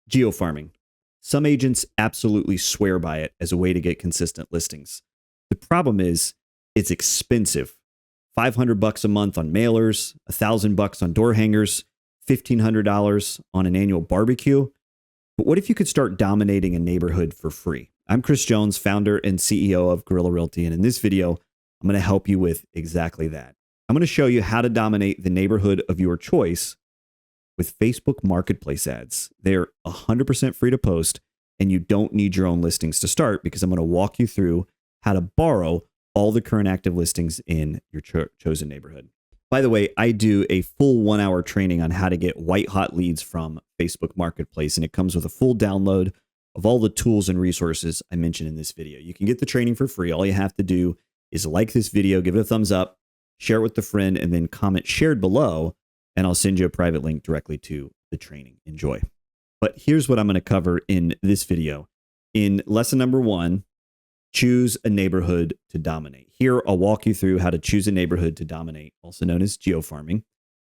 Geofarming. Some agents absolutely swear by it as a way to get consistent listings. The problem is it's expensive. $500 a month on mailers, $1,000 on door hangers, $1,500 on an annual barbecue. But what if you could start dominating a neighborhood for free? I'm Chris Jones, founder and CEO of Guerilla Realty, and in this video, I'm going to help you with exactly that. I'm going to show you how to dominate the neighborhood of your choice with Facebook Marketplace ads. They're 100% free to post, and you don't need your own listings to start because I'm going to walk you through how to borrow all the current active listings in your chosen neighborhood. By the way, I do a full 1-hour training on how to get white hot leads from Facebook Marketplace, and it comes with a full download of all the tools and resources I mentioned in this video. You can get the training for free. All you have to do is like this video, give it a thumbs up, share it with a friend, and then comment shared below, and I'll send you a private link directly to the training. Enjoy. But here's what I'm going to cover in this video. In lesson number 1, choose a neighborhood to dominate. Here, I'll walk you through how to choose a neighborhood to dominate, also known as geofarming.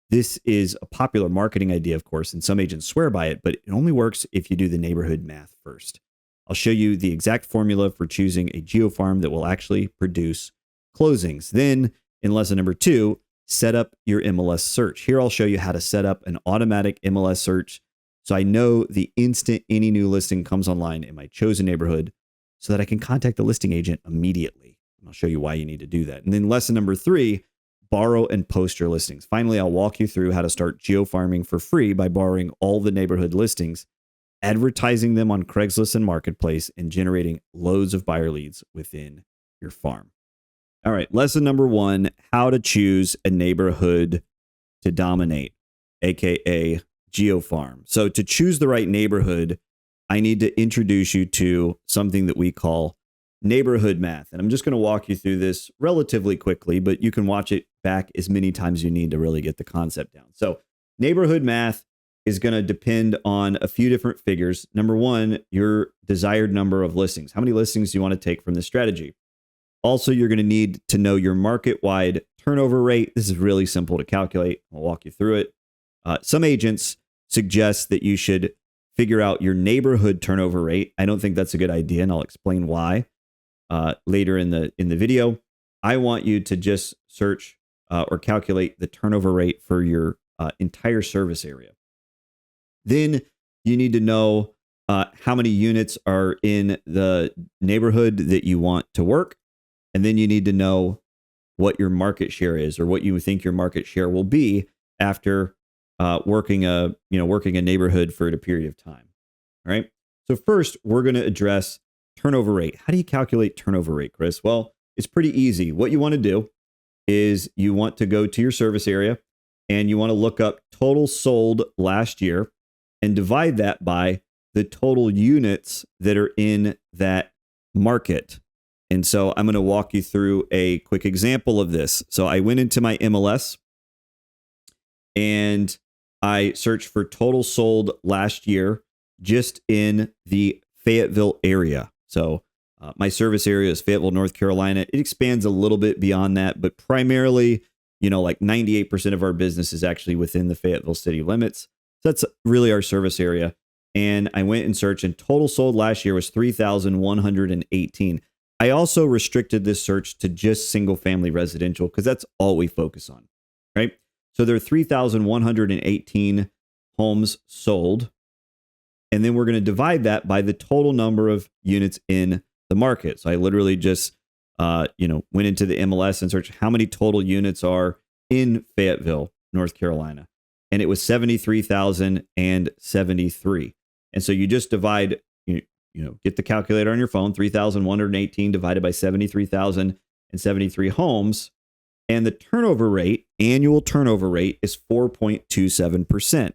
This is a popular marketing idea, of course, and some agents swear by it, but it only works if you do the neighborhood math first. I'll show you the exact formula for choosing a geofarm that will actually produce closings. Then, in lesson number 2, set up your MLS search. Here, I'll show you how to set up an automatic MLS search so I know the instant any new listing comes online in my chosen neighborhood so that I can contact the listing agent immediately. And I'll show you why you need to do that. And then lesson number 3, borrow and post your listings. Finally, I'll walk you through how to start geofarming for free by borrowing all the neighborhood listings, advertising them on Craigslist and Marketplace, and generating loads of buyer leads within your farm. All right, lesson number 1, how to choose a neighborhood to dominate, aka geofarm. So to choose the right neighborhood, I need to introduce you to something that we call neighborhood math. And I'm just going to walk you through this relatively quickly, but you can watch it back as many times as you need to really get the concept down. So neighborhood math is going to depend on a few different figures. Number 1, your desired number of listings. How many listings do you want to take from this strategy? Also, you're going to need to know your market-wide turnover rate. This is really simple to calculate. I'll walk you through it. Some agents suggest that you should figure out your neighborhood turnover rate. I don't think that's a good idea, and I'll explain why later in the video. I want you to just search or calculate the turnover rate for your entire service area. Then you need to know how many units are in the neighborhood that you want to work. And then you need to know what your market share is, or what you think your market share will be after working a neighborhood for a period of time. All right. So first, we're going to address turnover rate. How do you calculate turnover rate, Chris? Well, it's pretty easy. What you want to do is you want to go to your service area and you want to look up total sold last year and divide that by the total units that are in that market. And so I'm going to walk you through a quick example of this. So I went into my MLS and I searched for total sold last year just in the Fayetteville area. So my service area is Fayetteville, North Carolina. It expands a little bit beyond that, but primarily, like 98% of our business is actually within the Fayetteville city limits. So that's really our service area. And I went and searched, and total sold last year was 3,118. I also restricted this search to just single family residential because that's all we focus on, right? So there are 3,118 homes sold. And then we're going to divide that by the total number of units in the market. So I literally just, went into the MLS and searched how many total units are in Fayetteville, North Carolina. And it was 73,073. And so you just divide, get the calculator on your phone, 3,118 divided by 73,073 homes. And the turnover rate, annual turnover rate, is 4.27%.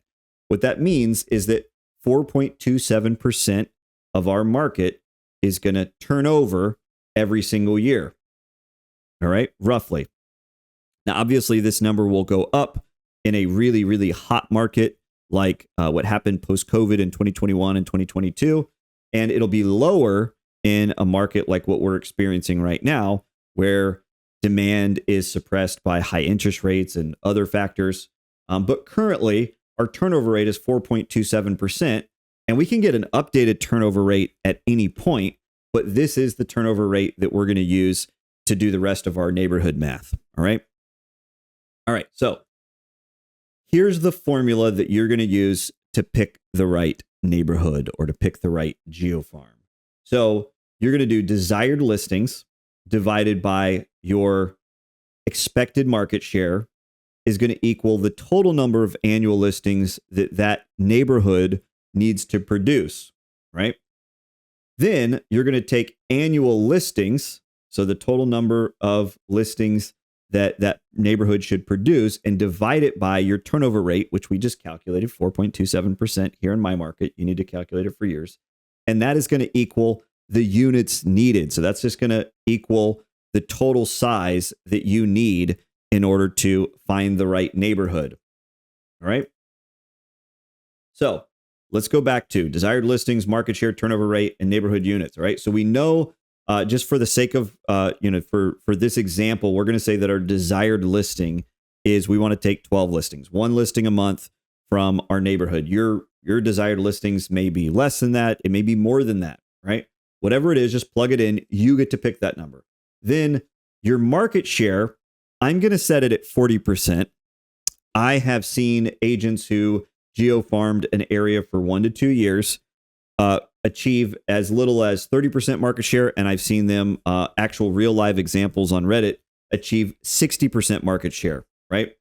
What that means is that 4.27% of our market is going to turn over every single year. All right, roughly. Now, obviously, this number will go up in a really, really hot market like what happened post-COVID in 2021 and 2022. And it'll be lower in a market like what we're experiencing right now, where demand is suppressed by high interest rates and other factors. But currently, our turnover rate is 4.27%. And we can get an updated turnover rate at any point, but this is the turnover rate that we're going to use to do the rest of our neighborhood math. All right. All right. So here's the formula that you're going to use to pick the right neighborhood or to pick the right geofarm. So you're going to do desired listings divided by your expected market share is going to equal the total number of annual listings that that neighborhood needs to produce, right? Then you're going to take annual listings, so the total number of listings that that neighborhood should produce, and divide it by your turnover rate, which we just calculated, 4.27% here in my market. You need to calculate it for yours. And that is going to equal the units needed. So that's just going to equal the total size that you need in order to find the right neighborhood. All right. So let's go back to desired listings, market share, turnover rate, and neighborhood units. All right. So we know, just for the sake of, for this example, we're going to say that our desired listing is we want to take 12 listings, one listing a month from our neighborhood. Your desired listings may be less than that. It may be more than that, right? Whatever it is, just plug it in. You get to pick that number. Then your market share, I'm going to set it at 40%. I have seen agents who geo-farmed an area for 1 to 2 years achieve as little as 30% market share. And I've seen them, actual real live examples on Reddit, achieve 60% market share, right?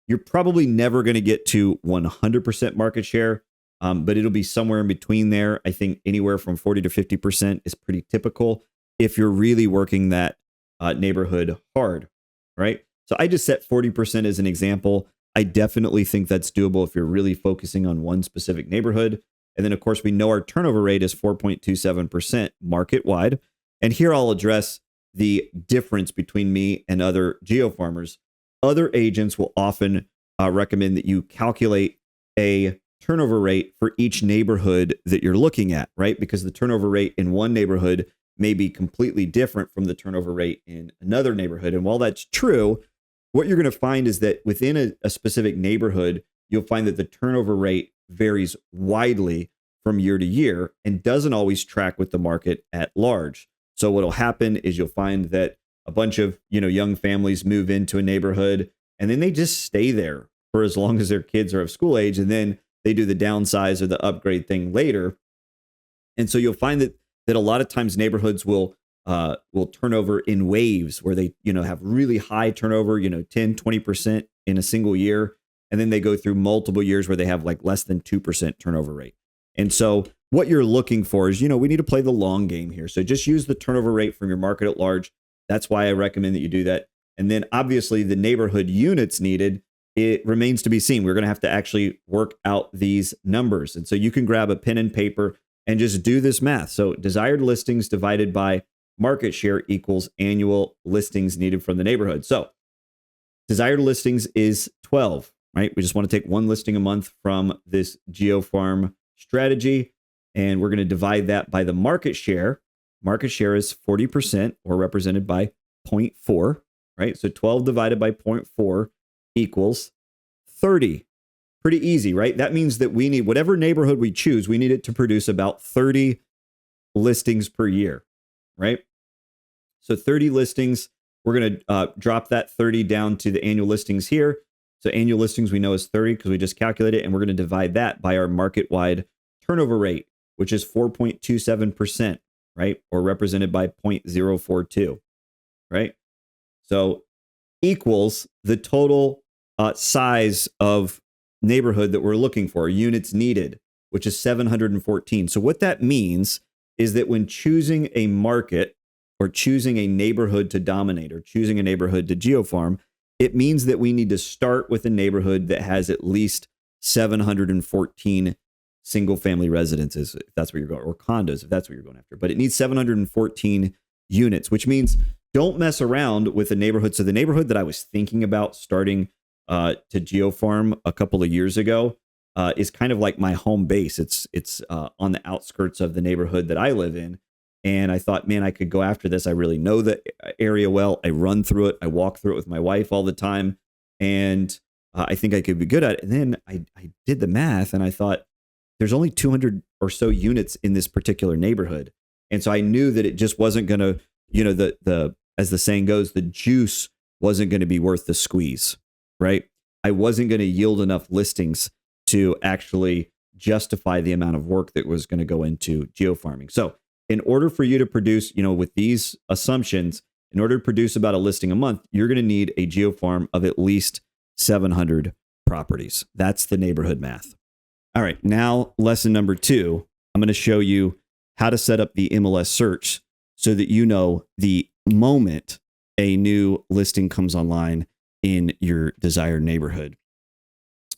You're probably never going to get to 100% market share, but it'll be somewhere in between there. I think anywhere from 40 to 50% is pretty typical if you're really working that neighborhood hard, right? So I just set 40% as an example. I definitely think that's doable if you're really focusing on one specific neighborhood. And then, of course, we know our turnover rate is 4.27% market wide. And here I'll address the difference between me and other geo farmers. Other agents will often recommend that you calculate a turnover rate for each neighborhood that you're looking at, right? Because the turnover rate in one neighborhood may be completely different from the turnover rate in another neighborhood. And while that's true, what you're going to find is that within a specific neighborhood, you'll find that the turnover rate varies widely from year to year and doesn't always track with the market at large. So what'll happen is you'll find that a bunch of, young families move into a neighborhood and then they just stay there for as long as their kids are of school age. And then they do the downsize or the upgrade thing later. And so you'll find that a lot of times neighborhoods will turn over in waves where they, have really high turnover, 10, 20% in a single year. And then they go through multiple years where they have like less than 2% turnover rate. And so what you're looking for is, we need to play the long game here. So just use the turnover rate from your market at large. That's why I recommend that you do that. And then obviously the neighborhood units needed, it remains to be seen. We're going to have to actually work out these numbers. And so you can grab a pen and paper and just do this math. So desired listings divided by market share equals annual listings needed from the neighborhood. So desired listings is 12, right? We just want to take one listing a month from this GeoFarm strategy, and we're going to divide that by the market share. Market share is 40%, or represented by 0.4, right? So 12 divided by 0.4 equals 30. Pretty easy, right? That means that we need, whatever neighborhood we choose, we need it to produce about 30 listings per year, right? So 30 listings, we're going to drop that 30 down to the annual listings here. So annual listings we know is 30 because we just calculated it, and we're going to divide that by our market-wide turnover rate, which is 4.27%, right? Or represented by 0.042, right? So equals the total size of neighborhood that we're looking for, units needed, which is 714. So what that means is that when choosing a market or choosing a neighborhood to dominate or choosing a neighborhood to geofarm, it means that we need to start with a neighborhood that has at least 714 single family residences, if that's where you're going, or condos, if that's what you're going after. But it needs 714 units, which means don't mess around with the neighborhood. So the neighborhood that I was thinking about starting to geofarm a couple of years ago is kind of like my home base. It's on the outskirts of the neighborhood that I live in. And I thought, man, I could go after this. I really know the area well. I run through it. I walk through it with my wife all the time. And I think I could be good at it. And then I did the math and I thought, there's only 200 or so units in this particular neighborhood. And so I knew that it just wasn't going to, the as the saying goes, the juice wasn't going to be worth the squeeze, right? I wasn't going to yield enough listings to actually justify the amount of work that was going to go into geofarming. So in order for you to produce, with these assumptions, in order to produce about a listing a month, you're going to need a geofarm of at least 700 properties. That's the neighborhood math. All right, now lesson number 2, I'm going to show you how to set up the MLS search so that you know the moment a new listing comes online in your desired neighborhood.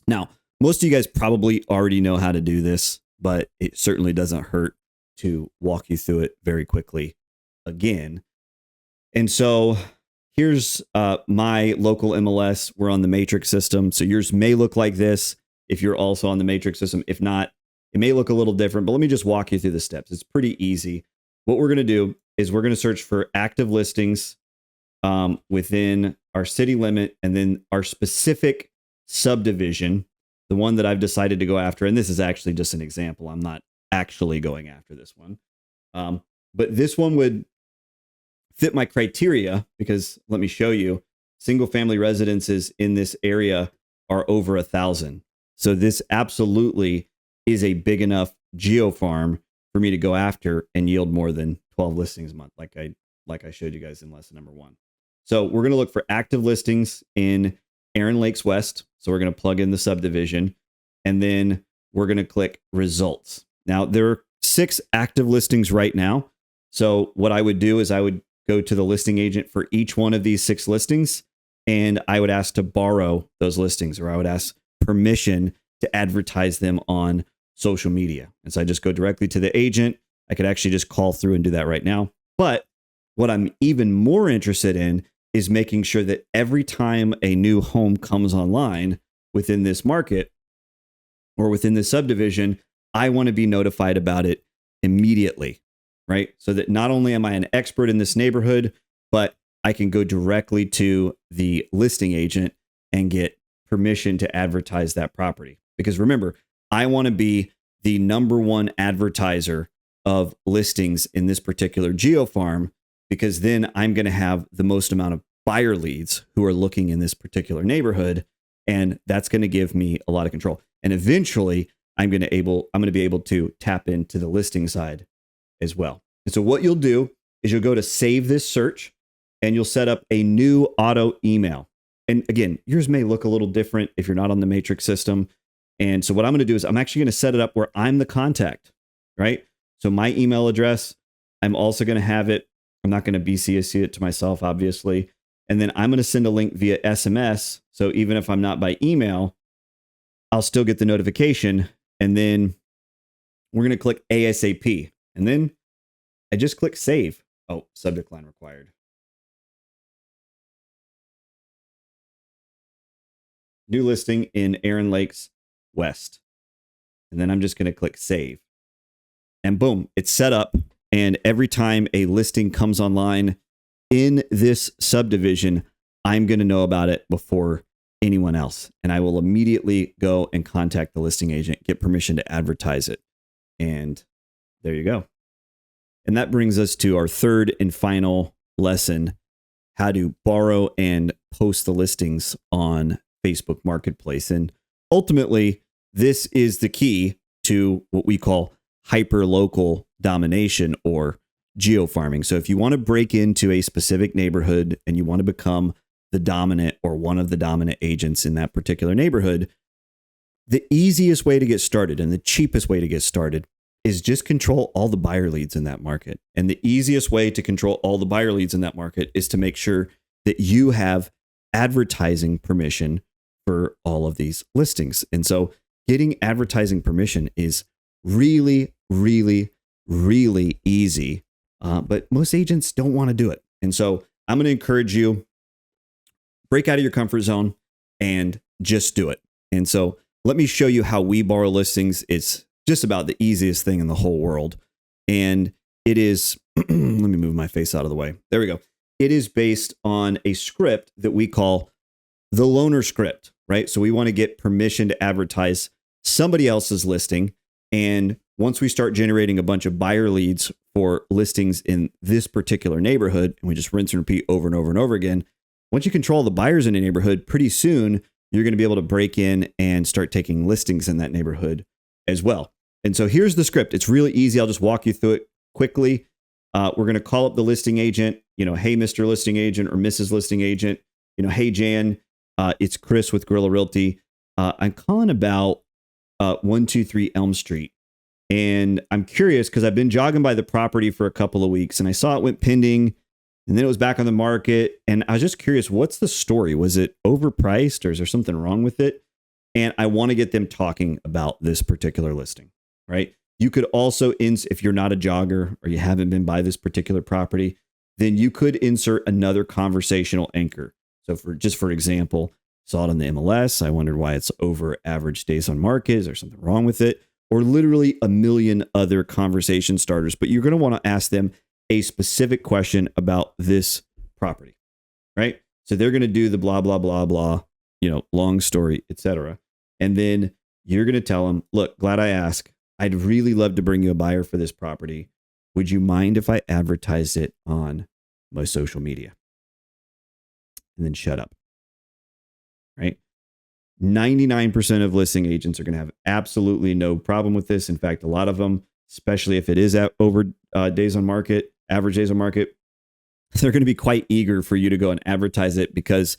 Now, most of you guys probably already know how to do this, but it certainly doesn't hurt to walk you through it very quickly again. And so here's my local MLS. We're on the matrix system. So yours may look like this if you're also on the matrix system. If not, it may look a little different, but let me just walk you through the steps. It's pretty easy. What we're going to do is we're going to search for active listings within our city limit and then our specific subdivision, the one that I've decided to go after. And this is actually just an example. I'm not actually going after this one. But this one would fit my criteria because let me show you, single family residences in this area are over 1,000. So this absolutely is a big enough geofarm for me to go after and yield more than 12 listings a month, like I showed you guys in lesson number 1. So we're going to look for active listings in Aaron Lakes West. So we're going to plug in the subdivision and then we're going to click results. Now there are 6 active listings right now. So what I would do is I would go to the listing agent for each one of these 6 listings and I would ask to borrow those listings, or I would ask permission to advertise them on social media. And so I just go directly to the agent. I could actually just call through and do that right now. But what I'm even more interested in is making sure that every time a new home comes online within this market or within this subdivision, I want to be notified about it immediately, right? So that not only am I an expert in this neighborhood, but I can go directly to the listing agent and get permission to advertise that property. Because remember, I want to be the number one advertiser of listings in this particular geofarm, because then I'm going to have the most amount of buyer leads who are looking in this particular neighborhood. And that's going to give me a lot of control. And eventually I'm going to be able to tap into the listing side as well. And so what you'll do is you'll go to save this search and you'll set up a new auto email. And again, yours may look a little different if you're not on the matrix system. And so what I'm going to do is I'm actually going to set it up where I'm the contact, right? So my email address, I'm also going to have it. I'm not going to BCC it to myself, obviously. And then I'm going to send a link via SMS. So even if I'm not by email, I'll still get the notification. And then we're going to click ASAP. And then I just click save. Oh, subject line required. New listing in Aaron Lakes West. And then I'm just going to click save. And boom, it's set up. And every time a listing comes online in this subdivision, I'm going to know about it before anyone else. And I will immediately go and contact the listing agent, get permission to advertise it. And there you go. And that brings us to our third and final lesson, how to borrow and post the listings on Facebook Marketplace. And ultimately, this is the key to what we call hyper-local domination or geofarming. So if you want to break into a specific neighborhood and you want to become the dominant or one of the dominant agents in that particular neighborhood, the easiest way to get started and the cheapest way to get started is just control all the buyer leads in that market. And the easiest way to control all the buyer leads in that market is to make sure that you have advertising permission for all of these listings. And so getting advertising permission is really, really, really easy. But most agents don't want to do it. And so I'm going to encourage you, break out of your comfort zone and just do it. And so let me show you how we borrow listings. It's just about the easiest thing in the whole world. And it is, let me move my face out of the way. There we go. It is based on a script that we call the loaner script, right? So we want to get permission to advertise somebody else's listing. And once we start generating a bunch of buyer leads for listings in this particular neighborhood, and we just rinse and repeat over and over and over again, once you control the buyers in a neighborhood, pretty soon you're going to be able to break in and start taking listings in that neighborhood as well. And so here's the script. It's really easy. I'll just walk you through it quickly. We're going to call up the listing agent, hey, Mr. Listing Agent or Mrs. Listing Agent, hey, Jan, it's Chris with Guerilla Realty. I'm calling about 123 Elm Street. And I'm curious because I've been jogging by the property for a couple of weeks and I saw it went pending and then it was back on the market. And I was just curious, what's the story? Was it overpriced or is there something wrong with it? And I want to get them talking about this particular listing, right? You could also, if you're not a jogger or you haven't been by this particular property, then you could insert another conversational anchor. So for example, saw it on the MLS. I wondered why it's over average days on market. Is there something wrong with it? Or literally a million other conversation starters. But you're going to want to ask them a specific question about this property, right? So they're going to do the blah, blah, blah, blah, long story, etc. And then you're going to tell them, look, glad I asked. I'd really love to bring you a buyer for this property. Would you mind if I advertise it on my social media? And then shut up, right? 99% of listing agents are going to have absolutely no problem with this. In fact, a lot of them, especially if it is at over days on market, average days on market, they're going to be quite eager for you to go and advertise it because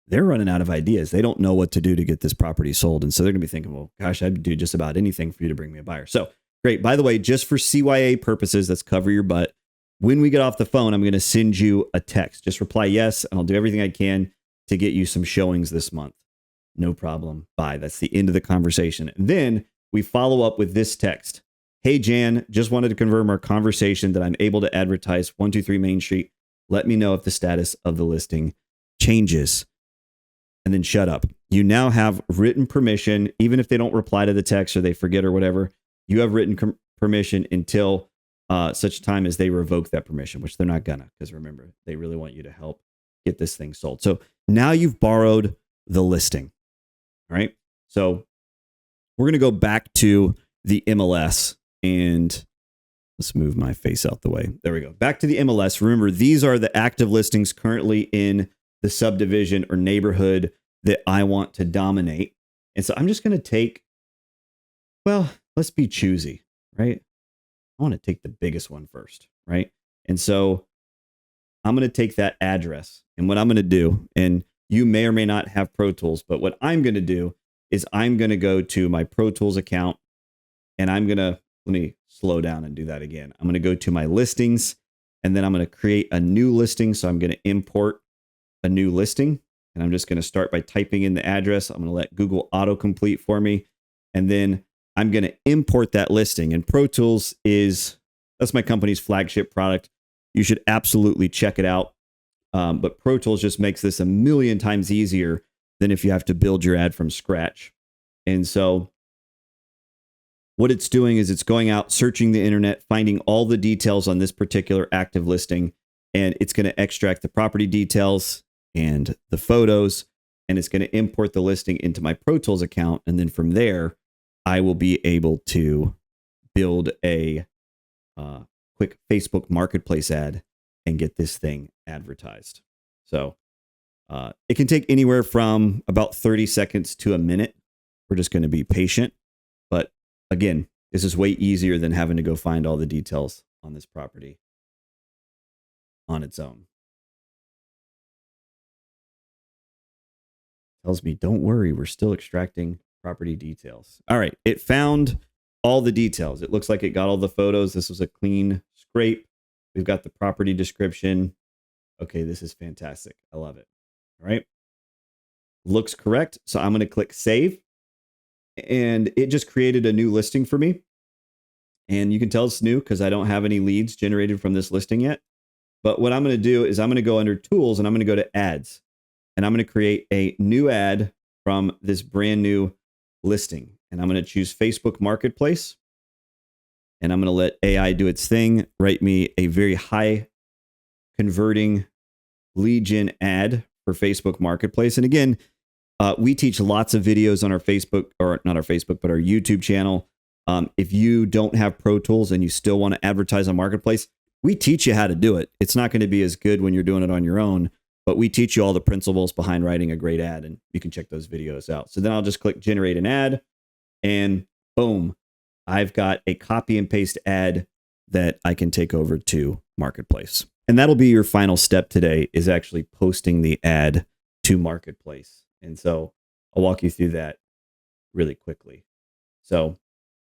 they're running out of ideas. They don't know what to do to get this property sold. And so they're going to be thinking, well, gosh, I'd do just about anything for you to bring me a buyer. So great. By the way, just for CYA purposes, let's cover your butt. When we get off the phone, I'm going to send you a text. Just reply yes, and I'll do everything I can to get you some showings this month. No problem. Bye. That's the end of the conversation. And then we follow up with this text. Hey, Jan, just wanted to confirm our conversation that I'm able to advertise 123 Main Street. Let me know if the status of the listing changes. And then shut up. You now have written permission, even if they don't reply to the text or they forget or whatever, you have written permission until such time as they revoke that permission, which they're not gonna, because remember, they really want you to help get this thing sold. So now you've borrowed the listing. All right. So we're going to go back to the MLS and let's move my face out the way. There we go. Back to the MLS. Remember, these are the active listings currently in the subdivision or neighborhood that I want to dominate. And so I'm just going to take, well, let's be choosy, right? I want to take the biggest one first, right? And so I'm going to take that address. And what I'm going to do, and you may or may not have Pro Tools, but what I'm going to do is I'm going to go to my Pro Tools account and I'm going to, let me slow down and do that again. I'm going to go to my listings and then I'm going to create a new listing. So I'm going to import a new listing and I'm just going to start by typing in the address. I'm going to let Google autocomplete for me. And then I'm going to import that listing. And Pro Tools that's my company's flagship product. You should absolutely check it out. But Pro Tools just makes this a million times easier than if you have to build your ad from scratch. And so what it's doing is it's going out, searching the internet, finding all the details on this particular active listing, and it's going to extract the property details and the photos, and it's going to import the listing into my Pro Tools account. And then from there, I will be able to build a quick Facebook Marketplace ad and get this thing advertised. So it can take anywhere from about 30 seconds to a minute. We're just going to be patient. But again, this is way easier than having to go find all the details on this property on its own. Tells me, don't worry, we're still extracting property details. All right, it found all the details. It looks like it got all the photos. This was a clean scrape. We've got the property description. Okay, this is fantastic. I love it. All right. Looks correct. So I'm going to click save. And it just created a new listing for me. And you can tell it's new because I don't have any leads generated from this listing yet. But what I'm going to do is I'm going to go under tools and I'm going to go to ads. And I'm going to create a new ad from this brand new listing. And I'm going to choose Facebook Marketplace. And I'm going to let AI do its thing, write me a very high converting lead gen ad for Facebook Marketplace. And again, we teach lots of videos on our Facebook, or not our Facebook, but our YouTube channel If you don't have Pro Tools and you still want to advertise on Marketplace, we teach you how to do it. It's not going to be as good when you're doing it on your own, but we teach you all the principles behind writing a great ad, and you can check those videos out. So then I'll just click generate an ad, and boom, I've got a copy and paste ad that I can take over to Marketplace. And that'll be your final step today, is actually posting the ad to Marketplace. And so I'll walk you through that really quickly. So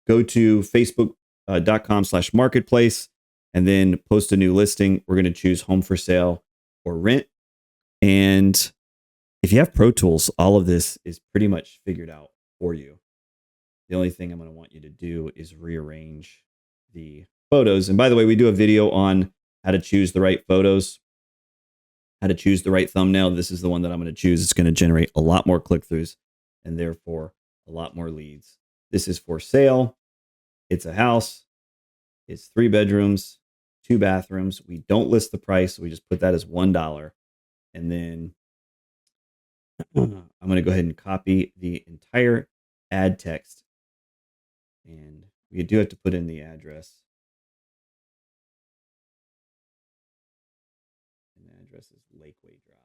go to facebook.com/marketplace and then post a new listing. We're going to choose home for sale or rent. And if you have Pro Tools, all of this is pretty much figured out for you. The only thing I'm going to want you to do is rearrange the photos. And by the way, we do a video on how to choose the right photos, how to choose the right thumbnail. This is the one that I'm going to choose. It's going to generate a lot more click-throughs and therefore a lot more leads. This is for sale. It's a house. It's 3 bedrooms, 2 bathrooms. We don't list the price. So we just put that as $1. And then I'm going to go ahead and copy the entire ad text. And we do have to put in the address. And the address is Lakeway Drive.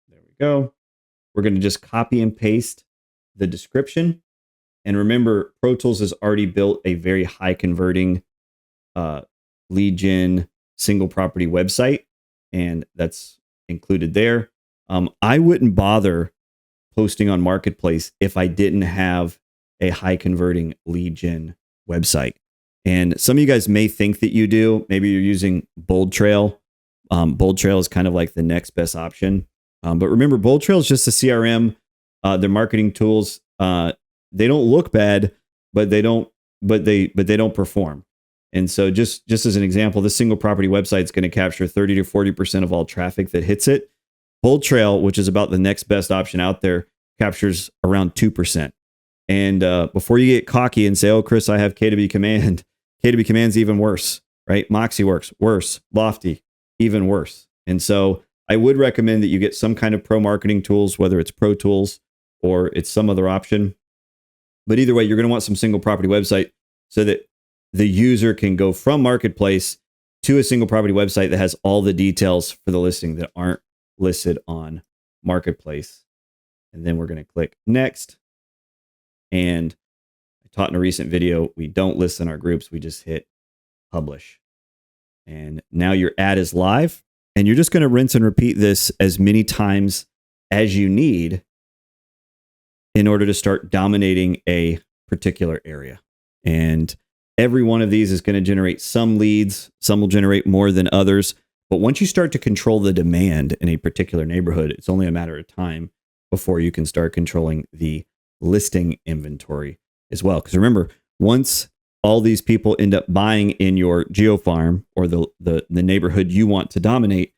There we go. We're going to just copy and paste the description. And remember, Pro Tools has already built a very high converting lead gen single property website, and that's included there. I wouldn't bother posting on Marketplace if I didn't have a high converting lead gen website. And some of you guys may think that you do. Maybe you're using Bold Trail. Bold Trail is kind of like the next best option. But remember, Bold Trail is just a CRM. Their marketing tools, they don't look bad, but they don't perform. And so just as an example, this single property website is going to capture 30 to 40% of all traffic that hits it. Bold Trail, which is about the next best option out there, captures around 2%. And before you get cocky and say, oh, Chris, I have KW Command, KW Command's even worse, right? Moxie works worse, Lofty, even worse. And so I would recommend that you get some kind of pro marketing tools, whether it's Pro Tools or it's some other option. But either way, you're going to want some single property website so that the user can go from Marketplace to a single property website that has all the details for the listing that aren't listed on Marketplace. And then we're going to click next. And I taught in a recent video, we don't list in our groups. We just hit publish. And now your ad is live. And you're just going to rinse and repeat this as many times as you need in order to start dominating a particular area. And every one of these is going to generate some leads. Some will generate more than others. But once you start to control the demand in a particular neighborhood, it's only a matter of time before you can start controlling the listing inventory as well. Because remember, once all these people end up buying in your geofarm or the neighborhood you want to dominate,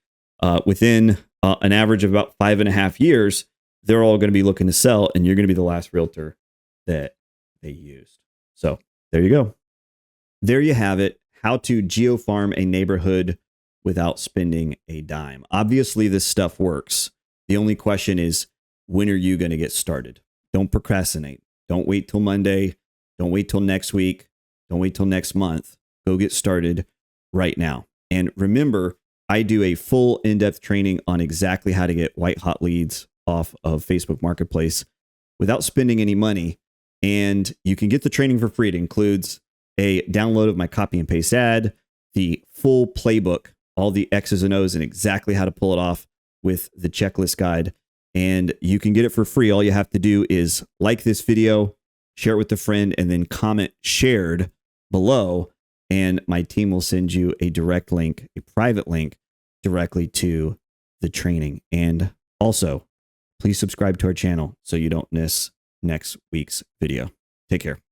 within an average of about 5.5 years, they're all going to be looking to sell, and you're going to be the last realtor that they used. So there you go. There you have it. How to geofarm a neighborhood without spending a dime. Obviously, this stuff works. The only question is, when are you going to get started? Don't procrastinate. Don't wait till Monday. Don't wait till next week. Don't wait till next month. Go get started right now. And remember, I do a full in-depth training on exactly how to get white hot leads off of Facebook Marketplace without spending any money. And you can get the training for free. It includes a download of my copy and paste ad, the full playbook, all the X's and O's and exactly how to pull it off with the checklist guide. And you can get it for free. All you have to do is like this video, share it with a friend, and then comment shared below. And my team will send you a direct link, a private link directly to the training. And also, please subscribe to our channel so you don't miss next week's video. Take care.